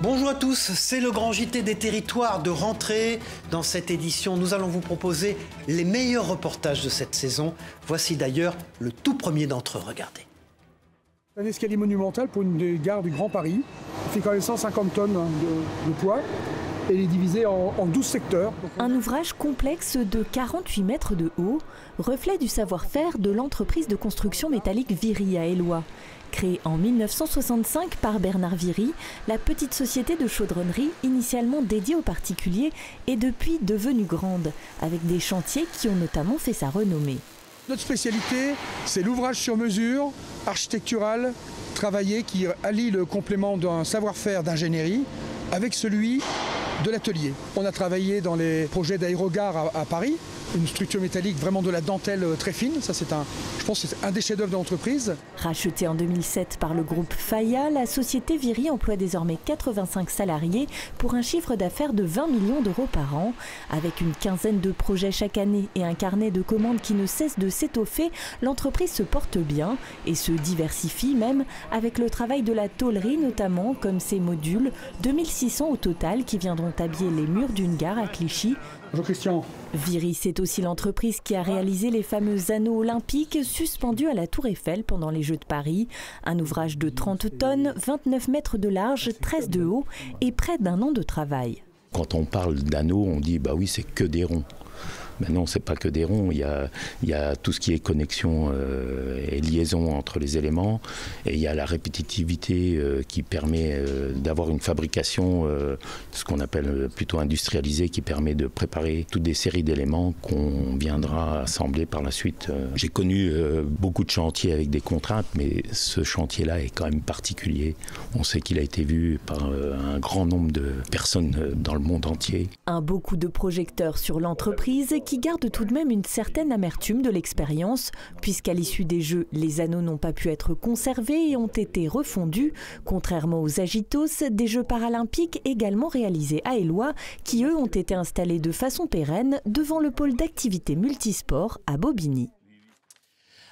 Bonjour à tous, c'est le grand JT des territoires de rentrée. Dans cette édition, nous allons vous proposer les meilleurs reportages de cette saison. Voici d'ailleurs le tout premier d'entre eux, regardez. Un escalier monumental pour une gare du Grand Paris. Il fait quand même 150 tonnes de poids et il est divisé en 12 secteurs. Un ouvrage complexe de 48 mètres de haut, reflet du savoir-faire de l'entreprise de construction métallique Viry à Éloie. Créée en 1965 par Bernard Viry, la petite société de chaudronnerie, initialement dédiée aux particuliers, est depuis devenue grande, avec des chantiers qui ont notamment fait sa renommée. Notre spécialité, c'est l'ouvrage sur mesure, architectural, travaillé, qui allie le complément d'un savoir-faire d'ingénierie avec celui de l'atelier. On a travaillé dans les projets d'aérogare à Paris, une structure métallique vraiment de la dentelle très fine. Ça, je pense que c'est un des chefs-d'œuvre de l'entreprise. Rachetée en 2007 par le groupe Faya, la société Viry emploie désormais 85 salariés pour un chiffre d'affaires de 20 millions d'euros par an. Avec une quinzaine de projets chaque année et un carnet de commandes qui ne cesse de s'étoffer, l'entreprise se porte bien et se diversifie même avec le travail de la tôlerie notamment, comme ces modules, 2600 au total qui viendront habiller les murs d'une gare à Clichy. Bonjour Christian. Viry, c'est aussi l'entreprise qui a réalisé les fameux anneaux olympiques suspendus à la Tour Eiffel pendant les Jeux de Paris. Un ouvrage de 30 tonnes, 29 mètres de large, 13 de haut et près d'un an de travail. Quand on parle d'anneaux, on dit bah oui, c'est que des ronds. Mais non, c'est pas que des ronds, il y a tout ce qui est connexion et liaison entre les éléments, et il y a la répétitivité qui permet d'avoir une fabrication, ce qu'on appelle plutôt industrialisée, qui permet de préparer toutes des séries d'éléments qu'on viendra assembler par la suite. J'ai connu beaucoup de chantiers avec des contraintes, mais ce chantier-là est quand même particulier. On sait qu'il a été vu par un grand nombre de personnes dans le monde entier. Un beau coup de projecteur sur l'entreprise qui garde tout de même une certaine amertume de l'expérience, puisqu'à l'issue des Jeux, les anneaux n'ont pas pu être conservés et ont été refondus, contrairement aux Agitos, des Jeux paralympiques également réalisés à Éloie, qui eux ont été installés de façon pérenne devant le pôle d'activité multisport à Bobigny.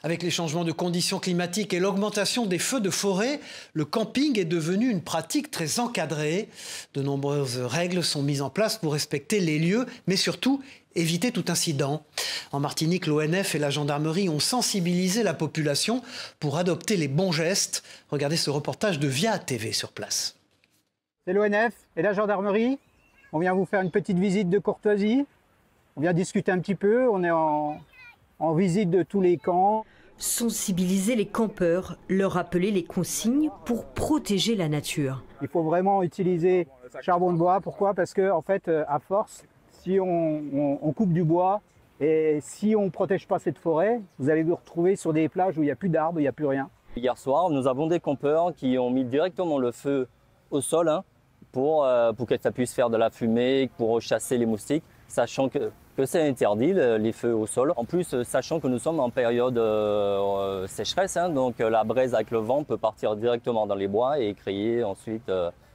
Avec les changements de conditions climatiques et l'augmentation des feux de forêt, le camping est devenu une pratique très encadrée. De nombreuses règles sont mises en place pour respecter les lieux, mais surtout éviter tout incident. En Martinique, l'ONF et la gendarmerie ont sensibilisé la population pour adopter les bons gestes. Regardez ce reportage de Via TV sur place. C'est l'ONF et la gendarmerie. On vient vous faire une petite visite de courtoisie. On vient discuter un petit peu. On est en visite de tous les camps. Sensibiliser les campeurs, leur rappeler les consignes pour protéger la nature. Il faut vraiment utiliser charbon de bois. Pourquoi? Parce que, en fait, à force, si on coupe du bois et si on ne protège pas cette forêt, vous allez vous retrouver sur des plages où il n'y a plus d'arbres, il n'y a plus rien. Hier soir, nous avons des campeurs qui ont mis directement le feu au sol pour que ça puisse faire de la fumée, pour chasser les moustiques, sachant que c'est interdit, les feux au sol. En plus, sachant que nous sommes en période sécheresse, donc la braise avec le vent peut partir directement dans les bois et créer ensuite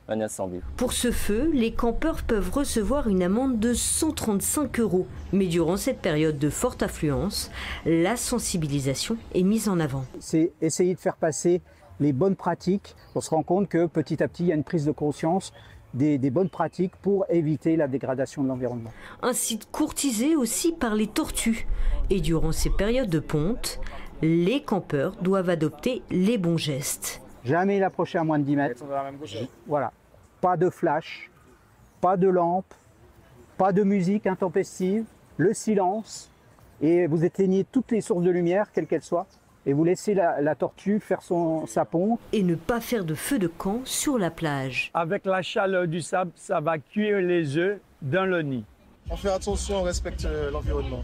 un incendie. Pour ce feu, les campeurs peuvent recevoir une amende de 135 €. Mais durant cette période de forte affluence, la sensibilisation est mise en avant. C'est essayer de faire passer les bonnes pratiques. On se rend compte que petit à petit, il y a une prise de conscience des bonnes pratiques pour éviter la dégradation de l'environnement. Un site courtisé aussi par les tortues. Et durant ces périodes de ponte, les campeurs doivent adopter les bons gestes. Jamais l'approcher à moins de 10 mètres. Voilà. Pas de flash, pas de lampe, pas de musique intempestive, le silence. Et vous éteignez toutes les sources de lumière, quelles qu'elles soient. Et vous laissez la tortue faire sa ponte. Et ne pas faire de feu de camp sur la plage. Avec la chaleur du sable, ça va cuire les œufs dans le nid. On fait attention, on respecte l'environnement.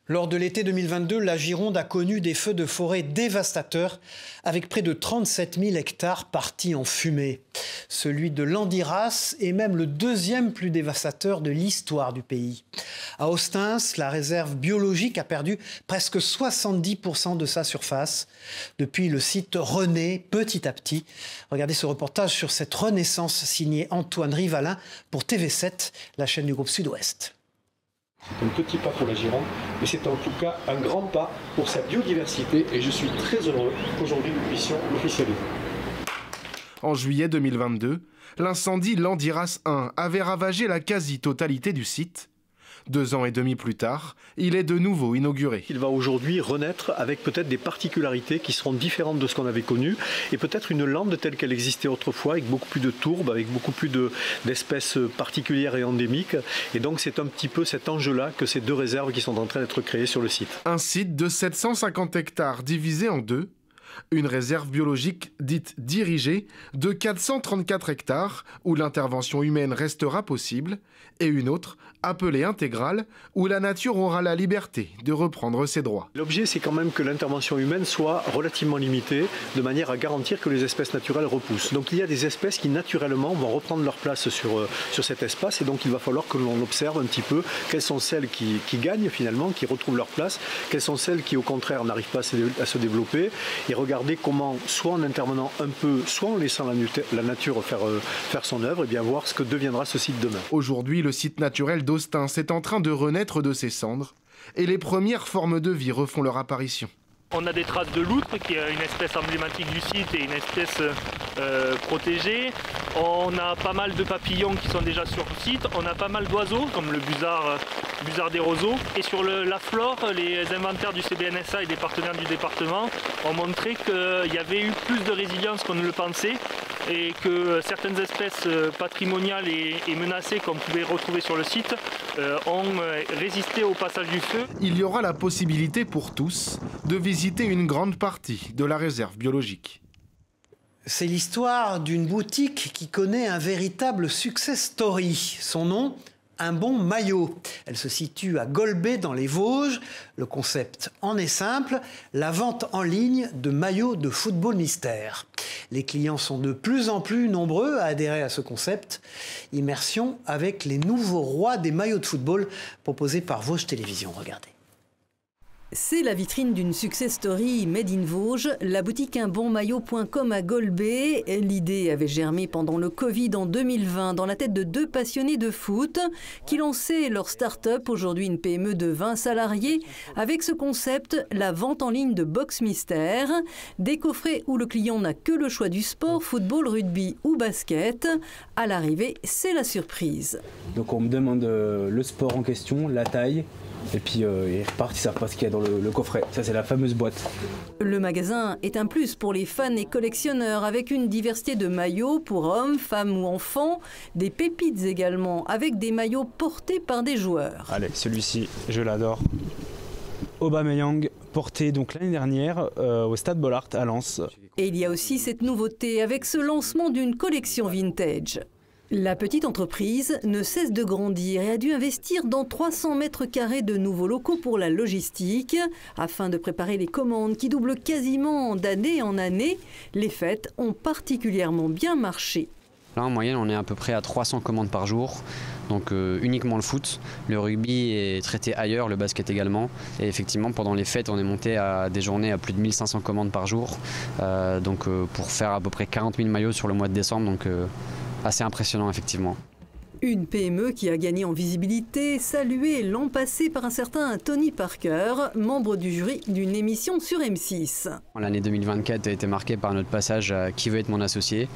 Lors de l'été 2022, la Gironde a connu des feux de forêt dévastateurs avec près de 37 000 hectares partis en fumée. Celui de Landiras est même le deuxième plus dévastateur de l'histoire du pays. À Ostens, la réserve biologique a perdu presque 70% de sa surface. Depuis, le site renaît petit à petit. Regardez ce reportage sur cette renaissance signé Antoine Rivalin pour TV7, la chaîne du groupe Sud-Ouest. C'est un petit pas pour la Gironde, mais c'est en tout cas un grand pas pour sa biodiversité et je suis très heureux qu'aujourd'hui nous puissions l'officialiser. En juillet 2022, l'incendie Landiras 1 avait ravagé la quasi-totalité du site. 2 ans et demi plus tard, il est de nouveau inauguré. Il va aujourd'hui renaître avec peut-être des particularités qui seront différentes de ce qu'on avait connu et peut-être une lande telle qu'elle existait autrefois avec beaucoup plus de tourbes, avec beaucoup plus d'espèces particulières et endémiques. Et donc c'est un petit peu cet enjeu-là que ces 2 réserves qui sont en train d'être créées sur le site. Un site de 750 hectares divisé en 2. Une réserve biologique dite dirigée de 434 hectares où l'intervention humaine restera possible et une autre appelée intégrale où la nature aura la liberté de reprendre ses droits. L'objet, c'est quand même que l'intervention humaine soit relativement limitée de manière à garantir que les espèces naturelles repoussent. Donc il y a des espèces qui naturellement vont reprendre leur place sur cet espace et donc il va falloir que l'on observe un petit peu quelles sont celles qui gagnent finalement, qui retrouvent leur place, quelles sont celles qui au contraire n'arrivent pas à se développer et regarder comment, soit en intervenant un peu, soit en laissant la nature faire son œuvre, et bien voir ce que deviendra ce site demain. Aujourd'hui, le site naturel d'Austins est en train de renaître de ses cendres et les premières formes de vie refont leur apparition. On a des traces de loutre, qui est une espèce emblématique du site et une espèce protégée. On a pas mal de papillons qui sont déjà sur le site. On a pas mal d'oiseaux, comme le busard des roseaux. Et sur la flore, les inventaires du CBNSA et des partenaires du département ont montré qu'il y avait eu plus de résilience qu'on ne le pensait et que certaines espèces patrimoniales et menacées qu'on pouvait retrouver sur le site ont résisté au passage du feu. Il y aura la possibilité pour tous de visiter une grande partie de la réserve biologique. C'est l'histoire d'une boutique qui connaît un véritable success story. Son nom, Un Bon Maillot. Elle se situe à Golbet dans les Vosges. Le concept en est simple, la vente en ligne de maillots de football mystère. Les clients sont de plus en plus nombreux à adhérer à ce concept. Immersion avec les nouveaux rois des maillots de football proposés par Vosges Télévisions. Regardez. C'est la vitrine d'une success story made in Vosges, la boutique unbonmaillot.com à Golbet. L'idée avait germé pendant le Covid en 2020 dans la tête de 2 passionnés de foot qui lançaient leur start-up, aujourd'hui une PME de 20 salariés, avec ce concept, la vente en ligne de box mystère. Des coffrets où le client n'a que le choix du sport, football, rugby ou basket. À l'arrivée, c'est la surprise. Donc on me demande le sport en question, la taille. Et puis ils repartent, ils ne savent pas ce qu'il y a dans le coffret. Ça, c'est la fameuse boîte. Le magasin est un plus pour les fans et collectionneurs, avec une diversité de maillots pour hommes, femmes ou enfants. Des pépites également, avec des maillots portés par des joueurs. Allez, celui-ci, je l'adore. Aubameyang, porté donc l'année dernière au Stade Bollaert à Lens. Et il y a aussi cette nouveauté avec ce lancement d'une collection vintage. La petite entreprise ne cesse de grandir et a dû investir dans 300 mètres carrés de nouveaux locaux pour la logistique. Afin de préparer les commandes qui doublent quasiment d'année en année, les fêtes ont particulièrement bien marché. Là, en moyenne, on est à peu près à 300 commandes par jour. Donc uniquement le foot. Le rugby est traité ailleurs, le basket également. Et effectivement, pendant les fêtes, on est monté à des journées à plus de 1500 commandes par jour. Pour faire à peu près 40 000 maillots sur le mois de décembre. Donc assez impressionnant, effectivement. Une PME qui a gagné en visibilité, saluée l'an passé par un certain Tony Parker, membre du jury d'une émission sur M6. L'année 2024 a été marquée par notre passage à Qui veut être mon associé.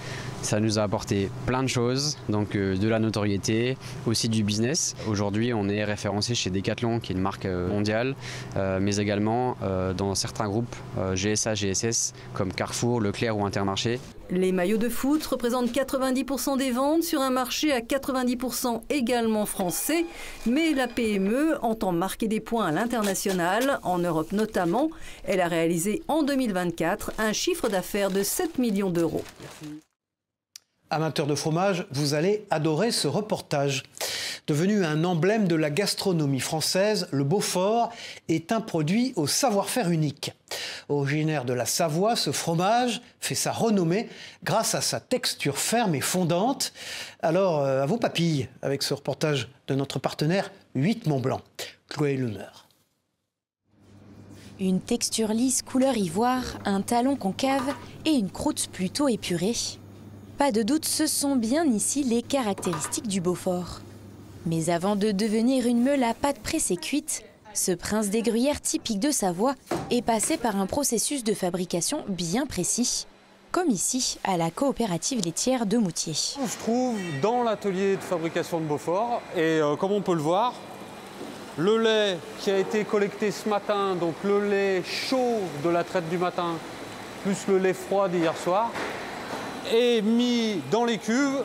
Ça nous a apporté plein de choses, donc de la notoriété, aussi du business. Aujourd'hui, on est référencé chez Decathlon, qui est une marque mondiale, mais également dans certains groupes GSA, GSS, comme Carrefour, Leclerc ou Intermarché. Les maillots de foot représentent 90% des ventes sur un marché à 90% également français. Mais la PME entend marquer des points à l'international, en Europe notamment. Elle a réalisé en 2024 un chiffre d'affaires de 7 millions d'euros. Amateurs de fromage, vous allez adorer ce reportage. Devenu un emblème de la gastronomie française, le Beaufort est un produit au savoir-faire unique. Originaire de la Savoie, ce fromage fait sa renommée grâce à sa texture ferme et fondante. Alors, à vos papilles, avec ce reportage de notre partenaire 8 Mont-Blanc. Chloé Lumeur. Une texture lisse couleur ivoire, un talon concave et une croûte plutôt épurée. Pas de doute, ce sont bien ici les caractéristiques du Beaufort. Mais avant de devenir une meule à pâte pressée cuite, ce prince des gruyères typique de Savoie est passé par un processus de fabrication bien précis, comme ici à la coopérative laitière de Moutier. On se trouve dans l'atelier de fabrication de Beaufort et comme on peut le voir, le lait qui a été collecté ce matin, donc le lait chaud de la traite du matin, plus le lait froid d'hier soir, est mis dans les cuves,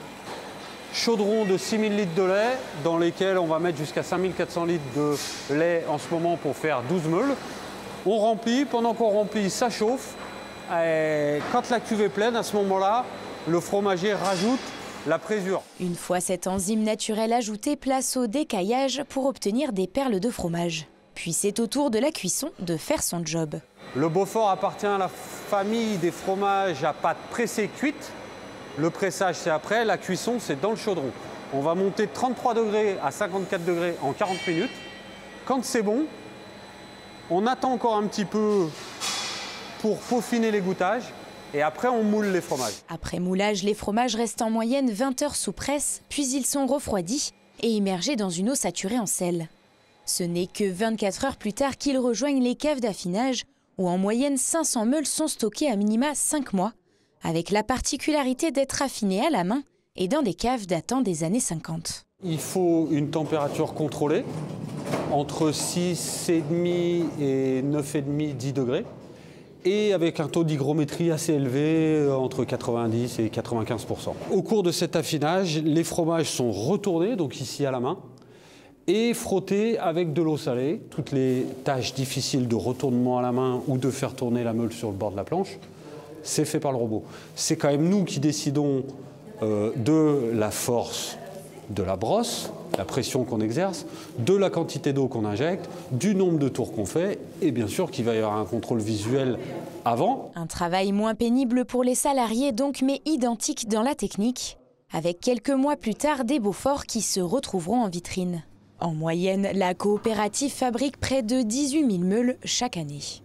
chaudron de 6000 litres de lait, dans lesquels on va mettre jusqu'à 5400 litres de lait en ce moment pour faire 12 meules. On remplit, pendant qu'on remplit, ça chauffe. Et quand la cuve est pleine, à ce moment-là, le fromager rajoute la présure. Une fois cet enzyme naturel ajouté, place au décaillage pour obtenir des perles de fromage. Puis c'est au tour de la cuisson de faire son job. Le Beaufort appartient à la famille des fromages à pâte pressée cuite. Le pressage c'est après, la cuisson c'est dans le chaudron. On va monter de 33 degrés à 54 degrés en 40 minutes. Quand c'est bon, on attend encore un petit peu pour peaufiner les goûtages. Et après, on moule les fromages. Après moulage, les fromages restent en moyenne 20 heures sous presse, puis ils sont refroidis et immergés dans une eau saturée en sel. Ce n'est que 24 heures plus tard qu'ils rejoignent les caves d'affinage, où en moyenne 500 meules sont stockées à minima 5 mois, avec la particularité d'être affinées à la main et dans des caves datant des années 50. Il faut une température contrôlée, entre 6,5 et 9,5, 10 degrés. Et avec un taux d'hygrométrie assez élevé, entre 90 et 95%. Au cours de cet affinage, les fromages sont retournés, donc ici à la main, et frottés avec de l'eau salée. Toutes les tâches difficiles de retournement à la main ou de faire tourner la meule sur le bord de la planche, c'est fait par le robot. C'est quand même nous qui décidons de la force de la brosse, la pression qu'on exerce, de la quantité d'eau qu'on injecte, du nombre de tours qu'on fait et bien sûr qu'il va y avoir un contrôle visuel avant. Un travail moins pénible pour les salariés donc, mais identique dans la technique, avec quelques mois plus tard des Beaufort qui se retrouveront en vitrine. En moyenne, la coopérative fabrique près de 18 000 meules chaque année.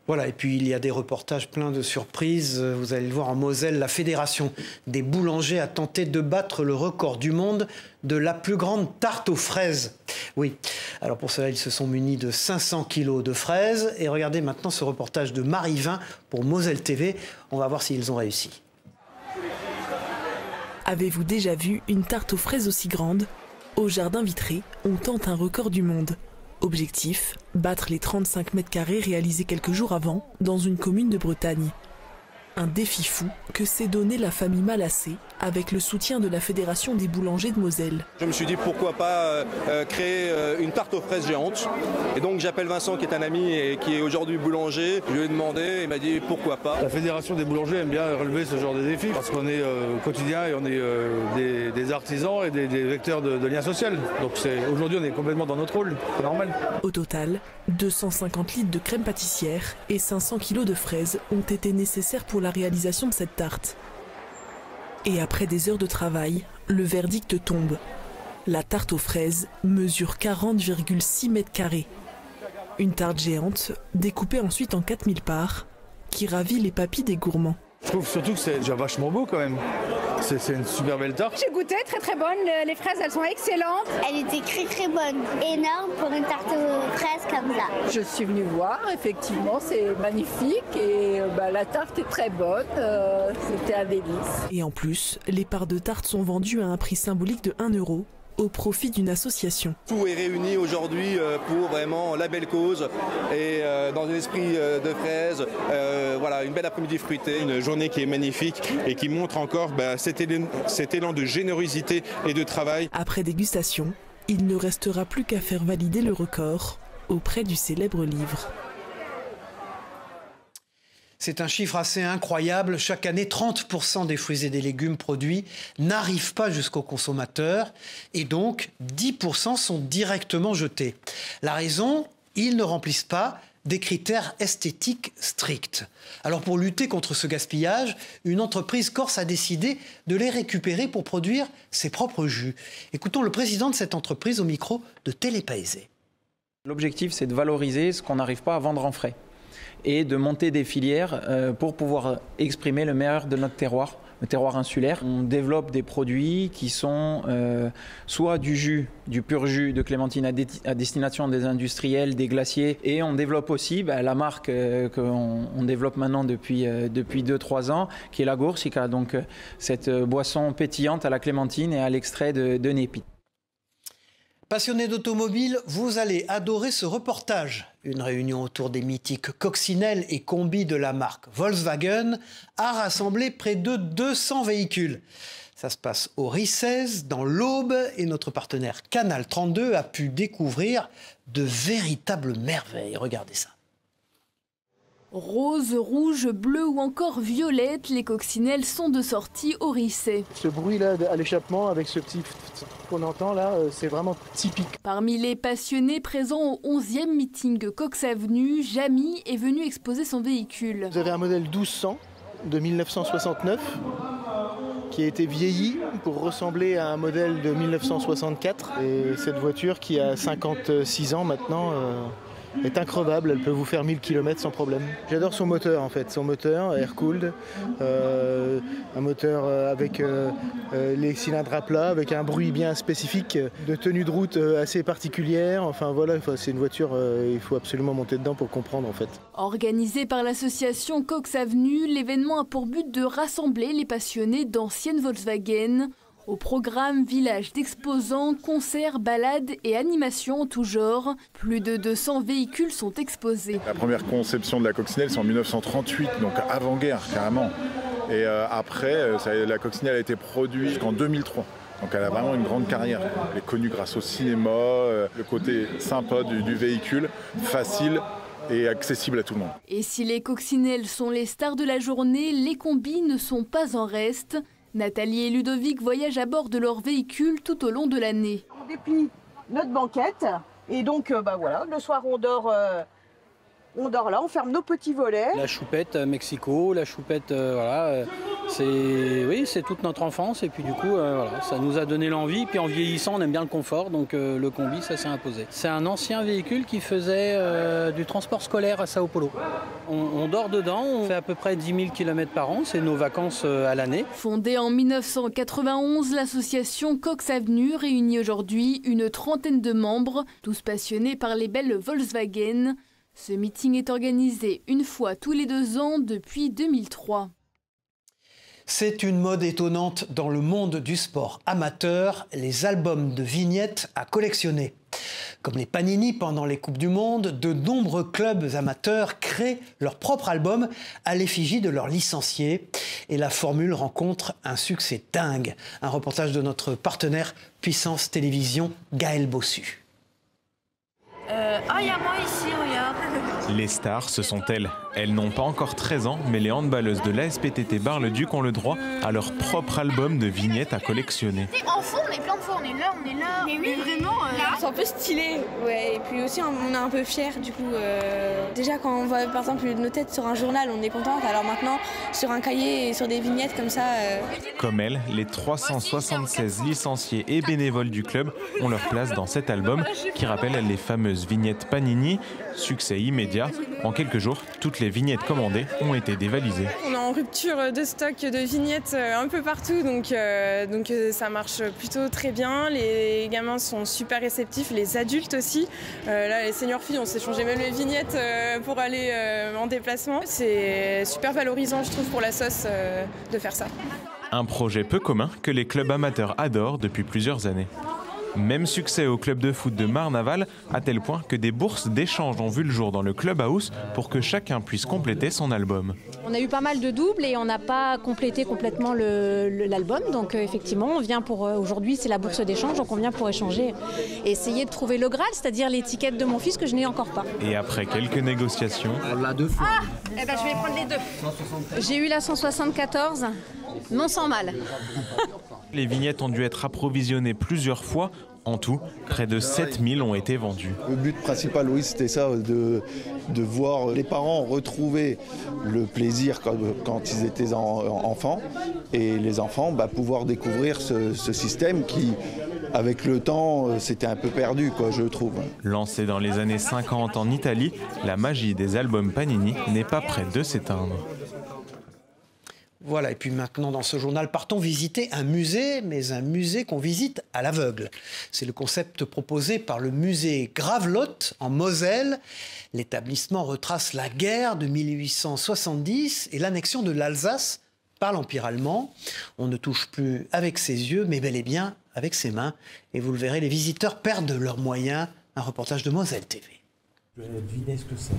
Voilà, et puis il y a des reportages pleins de surprises. Vous allez le voir en Moselle, la Fédération des boulangers a tenté de battre le record du monde de la plus grande tarte aux fraises. Oui, alors pour cela, ils se sont munis de 500 kilos de fraises. Et regardez maintenant ce reportage de Marie Vin pour Moselle TV. On va voir s'ils ont réussi. Avez-vous déjà vu une tarte aux fraises aussi grande? Au jardin vitré, on tente un record du monde. Objectif, battre les 35 mètres carrés réalisés quelques jours avant dans une commune de Bretagne. Un défi fou que s'est donné la famille Malassé avec le soutien de la Fédération des boulangers de Moselle. Je me suis dit pourquoi pas créer une tarte aux fraises géante. Et donc j'appelle Vincent qui est un ami et qui est aujourd'hui boulanger. Je lui ai demandé, il m'a dit pourquoi pas. La Fédération des boulangers aime bien relever ce genre de défis parce qu'on est au quotidien et on est des artisans et des vecteurs de lien social. Donc aujourd'hui on est complètement dans notre rôle, c'est normal. Au total, 250 litres de crème pâtissière et 500 kilos de fraises ont été nécessaires pour la réalisation de cette tarte. Et après des heures de travail, le verdict tombe. La tarte aux fraises mesure 40,6 mètres carrés. Une tarte géante, découpée ensuite en 4000 parts, qui ravit les papilles des gourmands. Je trouve surtout que c'est déjà vachement beau quand même. C'est une super belle tarte. J'ai goûté, très bonne. Les fraises, elles sont excellentes. Elle était très bonne. Énorme pour une tarte aux fraises comme ça. Je suis venue voir, effectivement, c'est magnifique. Et la tarte est très bonne. C'était un délice. Et en plus, les parts de tarte sont vendues à un prix symbolique de 1 € au profit d'une association. Tout est réuni aujourd'hui pour vraiment la belle cause et dans un esprit de fraise, voilà, une belle après-midi fruitée. Une journée qui est magnifique et qui montre encore cet élan de générosité et de travail. Après dégustation, il ne restera plus qu'à faire valider le record auprès du célèbre livre. C'est un chiffre assez incroyable. Chaque année, 30% des fruits et des légumes produits n'arrivent pas jusqu'au consommateur et donc 10% sont directement jetés. La raison, ils ne remplissent pas des critères esthétiques stricts. Alors pour lutter contre ce gaspillage, une entreprise corse a décidé de les récupérer pour produire ses propres jus. Écoutons le président de cette entreprise au micro de Télé Paésé. L'objectif, c'est de valoriser ce qu'on n'arrive pas à vendre en frais. et de monter des filières pour pouvoir exprimer le meilleur de notre terroir. Le terroir insulaire. On développe des produits qui sont soit du jus, du pur jus de clémentine à destination des industriels, des glaciers. Et on développe aussi la marque qu'on développe maintenant depuis 2-3 ans, qui est la Goursica, donc cette boisson pétillante à la clémentine et à l'extrait de Népi. Passionné d'automobile, vous allez adorer ce reportage. Une réunion autour des mythiques coccinelles et combis de la marque Volkswagen a rassemblé près de 200 véhicules. Ça se passe au RICES, dans l'Aube, et notre partenaire Canal 32 a pu découvrir de véritables merveilles. Regardez ça. Rose, rouge, bleu ou encore violette, les coccinelles sont de sortie au RICES. Ce bruit-là à l'échappement avec ce petit qu'on entend là, c'est vraiment typique. Parmi les passionnés présents au 11e meeting Cox Avenue, Jamy est venu exposer son véhicule. Vous avez un modèle 1200 de 1969 qui a été vieilli pour ressembler à un modèle de 1964. Et cette voiture qui a 56 ans maintenant est increvable, elle peut vous faire 1000 km sans problème. J'adore son moteur en fait, son moteur air-cooled, un moteur avec les cylindres à plat, avec un bruit bien spécifique, de tenue de route assez particulière. Enfin voilà, c'est une voiture, il faut absolument monter dedans pour comprendre en fait. Organisé par l'association Cox Avenue, l'événement a pour but de rassembler les passionnés d'anciennes Volkswagen. Au programme, village d'exposants, concerts, balades et animations en tout genre. Plus de 200 véhicules sont exposés. La première conception de la coccinelle, c'est en 1938, donc avant-guerre carrément. Et après, la coccinelle a été produite jusqu'en 2003. Donc elle a vraiment une grande carrière. Elle est connue grâce au cinéma, le côté sympa du véhicule, facile et accessible à tout le monde. Et si les coccinelles sont les stars de la journée, les combis ne sont pas en reste. Nathalie et Ludovic voyagent à bord de leur véhicule tout au long de l'année. On déplie notre banquette et donc voilà, le soir on dort là, on ferme nos petits volets. La choupette Mexico, la choupette c'est toute notre enfance et puis du coup ça nous a donné l'envie. Puis en vieillissant on aime bien le confort, donc le combi ça s'est imposé. C'est un ancien véhicule qui faisait du transport scolaire à Sao Paulo. On dort dedans, on fait à peu près 10 000 km par an, c'est nos vacances à l'année. Fondée en 1991, l'association Cox Avenue réunit aujourd'hui une 30aine de membres, tous passionnés par les belles Volkswagen. Ce meeting est organisé une fois tous les 2 ans depuis 2003. C'est une mode étonnante dans le monde du sport amateur, les albums de vignettes à collectionner. Comme les Panini pendant les Coupes du Monde, de nombreux clubs amateurs créent leur propre album à l'effigie de leurs licenciés. Et la formule rencontre un succès dingue. Un reportage de notre partenaire Puissance Télévision, Gaël Bossu. Il y a moi ici, regarde. Les stars, ce sont elles. Elles n'ont pas encore 13 ans, mais les handballeuses de l'ASPTT Bar-le-Duc ont le droit à leur propre album de vignettes à collectionner. En fond, on est plein de fois, on est là. Mais oui, vraiment, c'est un peu stylé, ouais. Et puis aussi, on est un peu fiers, du coup. Déjà, quand on voit, par exemple, nos têtes sur un journal, on est contente. Alors maintenant, sur un cahier et sur des vignettes comme ça... Comme elles, les 376 licenciés et bénévoles du club ont leur place dans cet album qui rappelle les fameuses vignettes Panini. Succès immédiat. En quelques jours, toutes les vignettes commandées ont été dévalisées. On est en rupture de stock de vignettes un peu partout, donc ça marche plutôt très bien. Les gamins sont super réceptifs, les adultes aussi. Là, les seniors filles, on s'est changé même les vignettes pour aller en déplacement. C'est super valorisant, je trouve, pour la sauce de faire ça. Un projet peu commun que les clubs amateurs adorent depuis plusieurs années. Même succès au club de foot de Marne-Aval, à tel point que des bourses d'échange ont vu le jour dans le clubhouse pour que chacun puisse compléter son album. On a eu pas mal de doubles et on n'a pas complété complètement l'album. Donc effectivement, on vient pour aujourd'hui, c'est la bourse d'échange, donc on vient pour échanger et essayer de trouver le Graal, c'est-à-dire l'étiquette de mon fils que je n'ai encore pas. Et après quelques négociations... On l'a 2 fois. Ah, je vais prendre les 2. J'ai eu la 174, non sans mal. Les vignettes ont dû être approvisionnées plusieurs fois. En tout, près de 7000 ont été vendus. Le but principal, oui, c'était ça, de voir les parents retrouver le plaisir quand ils étaient enfants et les enfants pouvoir découvrir ce système qui avec le temps, c'était un peu perdu, quoi, je trouve. Lancée dans les années 50 en Italie, la magie des albums Panini n'est pas près de s'éteindre. Voilà, et puis maintenant dans ce journal, partons visiter un musée, mais un musée qu'on visite à l'aveugle. C'est le concept proposé par le musée Gravelotte en Moselle. L'établissement retrace la guerre de 1870 et l'annexion de l'Alsace par l'Empire allemand. On ne touche plus avec ses yeux, mais bel et bien avec ses mains. Et vous le verrez, les visiteurs perdent leurs moyens. Un reportage de Moselle TV. Je vais deviner ce que c'est.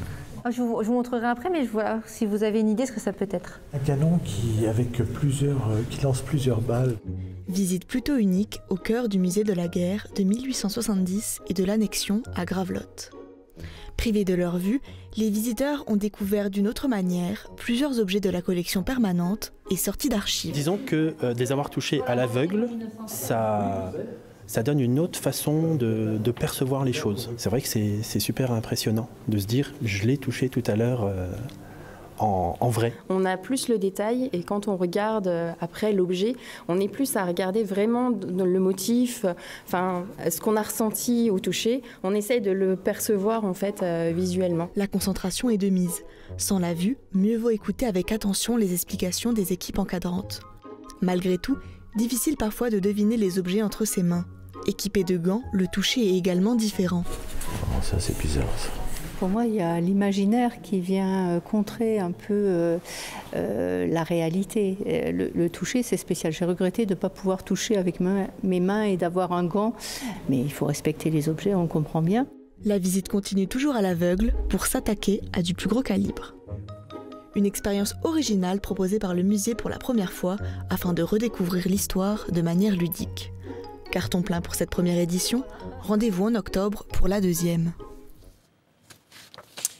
Je vous montrerai après, mais je vois si vous avez une idée ce que ça peut être. Un canon qui lance plusieurs balles. Visite plutôt unique au cœur du musée de la guerre de 1870 et de l'annexion à Gravelotte. Privés de leur vue, les visiteurs ont découvert d'une autre manière plusieurs objets de la collection permanente et sortis d'archives. Disons que des avoir touchés à l'aveugle, ça donne une autre façon de percevoir les choses. C'est vrai que c'est super impressionnant de se dire « je l'ai touché tout à l'heure en vrai ». On a plus le détail et quand on regarde après l'objet, on est plus à regarder vraiment le motif, enfin, ce qu'on a ressenti au toucher. On essaye de le percevoir en fait visuellement. La concentration est de mise. Sans la vue, mieux vaut écouter avec attention les explications des équipes encadrantes. Malgré tout, difficile parfois de deviner les objets entre ses mains. Équipé de gants, le toucher est également différent. Oh, ça c'est bizarre ça. Pour moi, il y a l'imaginaire qui vient contrer un peu la réalité. Le toucher, c'est spécial. J'ai regretté de ne pas pouvoir toucher avec mes mains et d'avoir un gant. Mais il faut respecter les objets, on le comprend bien. La visite continue toujours à l'aveugle pour s'attaquer à du plus gros calibre. Une expérience originale proposée par le musée pour la première fois afin de redécouvrir l'histoire de manière ludique. Carton plein pour cette première édition, rendez-vous en octobre pour la deuxième.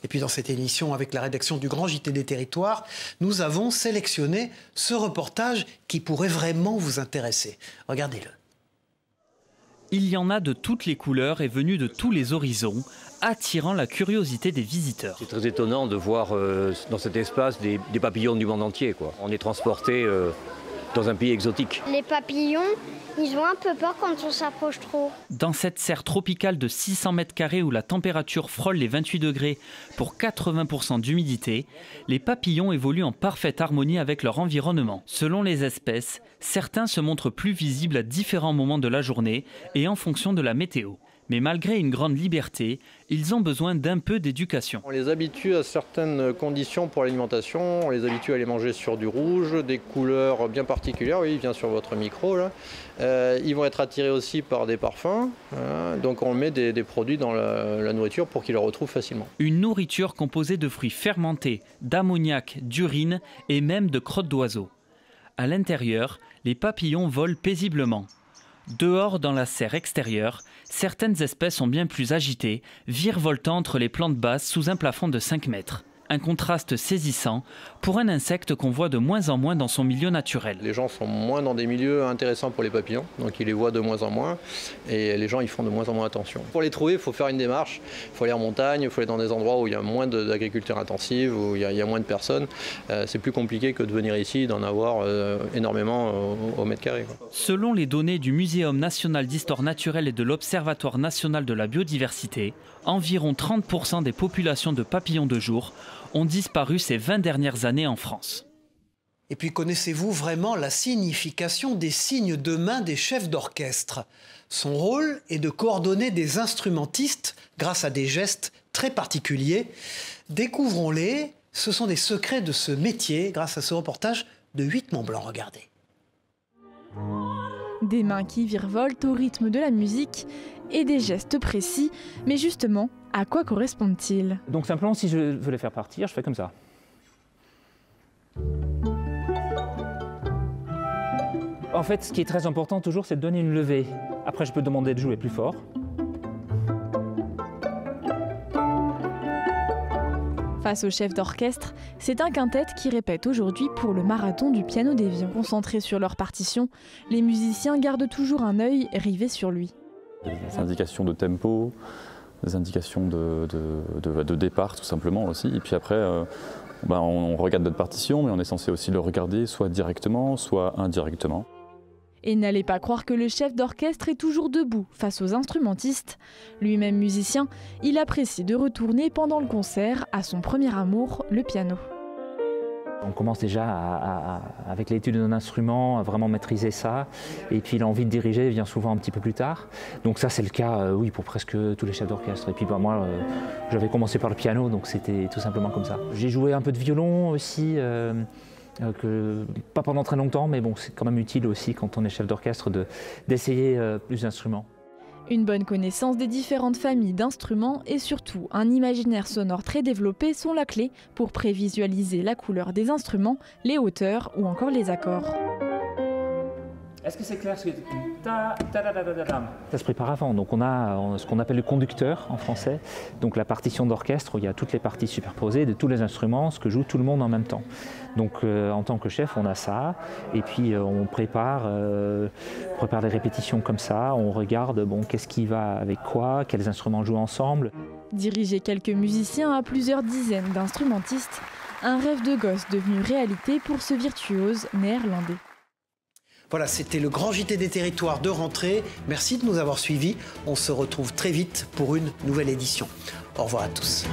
Et puis dans cette émission, avec la rédaction du Grand JT des Territoires, nous avons sélectionné ce reportage qui pourrait vraiment vous intéresser. Regardez-le. Il y en a de toutes les couleurs et venus de tous les horizons, attirant la curiosité des visiteurs. C'est très étonnant de voir dans cet espace des papillons du monde entier, quoi. On est transporté dans un pays exotique. Les papillons, ils ont un peu peur quand on s'approche trop. Dans cette serre tropicale de 600 mètres carrés où la température frôle les 28 degrés pour 80% d'humidité, les papillons évoluent en parfaite harmonie avec leur environnement. Selon les espèces, certains se montrent plus visibles à différents moments de la journée et en fonction de la météo. Mais malgré une grande liberté, ils ont besoin d'un peu d'éducation. On les habitue à certaines conditions pour l'alimentation, on les habitue à les manger sur du rouge, des couleurs bien particulières, oui, il vient sur votre micro là. Ils vont être attirés aussi par des parfums, donc on met des produits dans la nourriture pour qu'ils le retrouvent facilement. Une nourriture composée de fruits fermentés, d'ammoniac, d'urine et même de crottes d'oiseaux. À l'intérieur, les papillons volent paisiblement. Dehors, dans la serre extérieure, certaines espèces sont bien plus agitées, virevoltant entre les plantes basses sous un plafond de 5 mètres. Un contraste saisissant pour un insecte qu'on voit de moins en moins dans son milieu naturel. Les gens sont moins dans des milieux intéressants pour les papillons, donc ils les voient de moins en moins et les gens ils font de moins en moins attention. Pour les trouver, il faut faire une démarche, il faut aller en montagne, il faut aller dans des endroits où il y a moins d'agriculture intensive, où il y a moins de personnes. C'est plus compliqué que de venir ici, d'en avoir énormément au mètre carré, quoi. Selon les données du Muséum national d'histoire naturelle et de l'Observatoire national de la biodiversité, environ 30% des populations de papillons de jour ont disparu ces 20 dernières années en France. Et puis connaissez-vous vraiment la signification des signes de main des chefs d'orchestre? Son rôle est de coordonner des instrumentistes grâce à des gestes très particuliers. Découvrons-les, ce sont des secrets de ce métier grâce à ce reportage de 8 Montblanc, regardez. Des mains qui virevoltent au rythme de la musique et des gestes précis, mais justement, à quoi correspondent-ils? Donc simplement, si je veux les faire partir, je fais comme ça. En fait, ce qui est très important toujours, c'est de donner une levée. Après, je peux demander de jouer plus fort. Face au chef d'orchestre, c'est un quintet qui répète aujourd'hui pour le marathon du piano d'Évian. Concentrés sur leur partition, les musiciens gardent toujours un œil rivé sur lui. Des indications de tempo, des indications de départ tout simplement aussi. Et puis après, on regarde notre partition, mais on est censé aussi le regarder soit directement, soit indirectement. Et n'allez pas croire que le chef d'orchestre est toujours debout face aux instrumentistes. Lui-même musicien, il apprécie de retourner pendant le concert à son premier amour, le piano. On commence déjà avec l'étude d'un instrument, à vraiment maîtriser ça. Et puis l'envie de diriger vient souvent un petit peu plus tard. Donc ça c'est le cas oui, pour presque tous les chefs d'orchestre. Et puis moi j'avais commencé par le piano, donc c'était tout simplement comme ça. J'ai joué un peu de violon aussi, pas pendant très longtemps, mais bon, c'est quand même utile aussi quand on est chef d'orchestre d'essayer plus d'instruments. Une bonne connaissance des différentes familles d'instruments et surtout un imaginaire sonore très développé sont la clé pour prévisualiser la couleur des instruments, les hauteurs ou encore les accords. Est-ce que c'est clair ce que... Ça se prépare avant, donc on a ce qu'on appelle le conducteur en français, donc la partition d'orchestre où il y a toutes les parties superposées de tous les instruments, ce que joue tout le monde en même temps. Donc en tant que chef on a ça, et puis on prépare les répétitions comme ça, on regarde qu'est-ce qui va avec quoi, quels instruments jouent ensemble. Diriger quelques musiciens à plusieurs dizaines d'instrumentistes, un rêve de gosse devenu réalité pour ce virtuose néerlandais. Voilà, c'était le grand JT des territoires de rentrée. Merci de nous avoir suivis. On se retrouve très vite pour une nouvelle édition. Au revoir à tous.